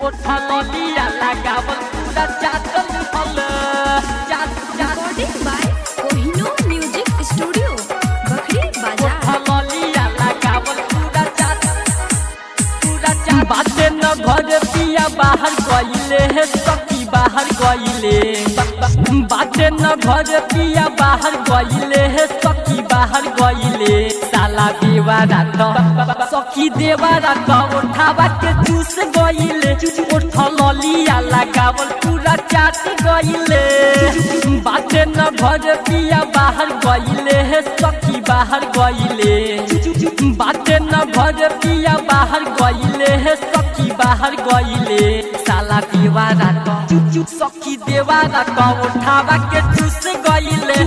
ओठलिया लगावल पूरा चाटल हल Recording by Kohinoor Music Studio, Bakri Bazaar. ओठलिया लगावल पूरा चाट बाटे न घर पिया बाहर गइले हे सखी बाहर गइले बाटे न घर पिया बाहर गइले हे सखी बाहर गइले साला देवारा त सखी देवारा त उठावा के जूस गइले ओठलिया लगावल पूरा चाट गइले बाटे न घर पिया बाहर गइले हे सखी बाहर गइले बाटे न घर पिया बाहर गइले हे सखी बाहर गइले साला देवारा त सखी देवारा त उठावा के जूस गइले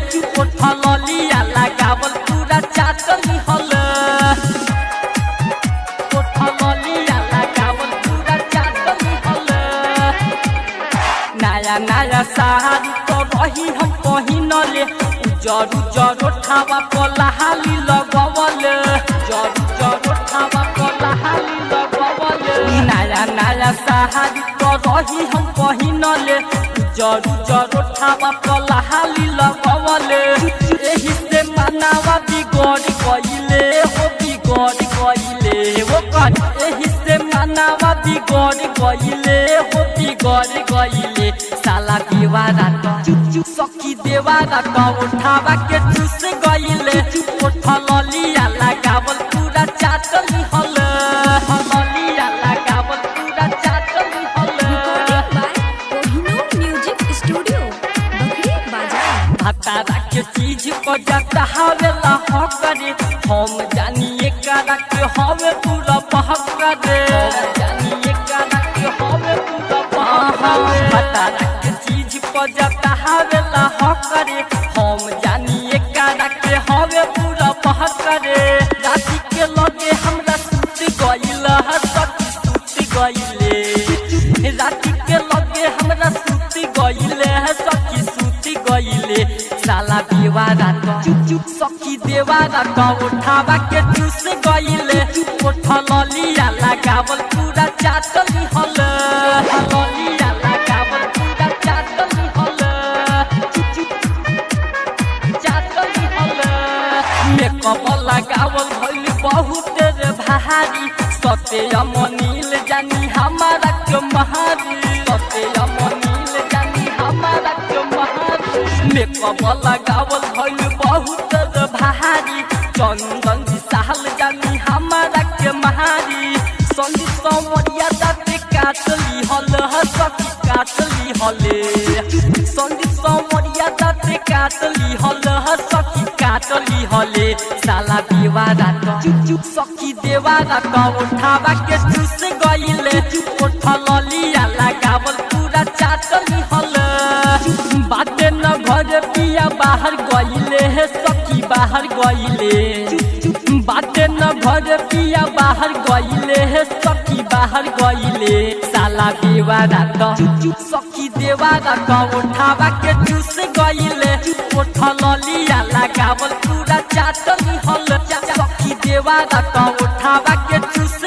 ओठलिया लगावल पूरा चाटल हल ओठलिया लगावल पूरा चाटल हल नया नया साड़ी तो रही हम पहिनले जरू जरू ठावा पलाहाली लगवल जरू जरू ठावा पलाहाली लगवल नया नया साड़ी तो रही हम पहिनले जरू जरू ठावा पलाहाली लगवल एही से मनावा बिगड़ गइले हो बिगड़ गइले वो कट एही से मनावा बिगड़ गइले हो बिगड़ गइले साला देवारा त सखी देवारा त उठावा के जूस गइले ओठलिया लगावल पूरा चाटल हल ओठलिया लगावल पूरा चाटल हल Recording by Kohinoor Music Studio, Bakri Bazaar. हतारा के चीज को जाता हवेला हकरे हम जानिए करा के हवे पूरा बहकरे जानिए करा के हवे पूरा बहकरे हतारा के चीज को जाता हवेला हकरे हम जानिए करा के हवे पूरा बहकरे राती के लगे हमरा सुत गइल ह सखी सुत गइले राती के लगे हमरा सुत गइले ह सखी सुत गइले साला देवारा त सखी देवारा त उठावा के जूस गइले ओठलिया लगावल पूरा चाटल हल ओठलिया लगावल पूरा चाटल हल चाटल हल मेकअप लगावल भइल बहुत रे भारी सत्यम नील जानी हमारा के महारी सत्यम नील जानी हमारा के महारी मेकअप लगावल भइल बहुत रे भारी चंदन विशाल जानी हमारा के महारी संगी समरिया दाते काटली हल सखी काटली हले संगी समरिया दाते काटली हल सखी काटली हले साला देवारा त सखी देवारा त उठावा के जूस गइले ओठलिया लगावल पूरा चाटल हल बाटे न घर पिया बाहर गइले हे सखी बाहर गइले बाटे न घर पिया बाहर गइले हे सखी बाहर गइले साला देवारा त सखी देवारा त उठावा के जूस गइले ओठलिया लगावल पूरा चाटल हल सखी देवारा त उठावा के जूस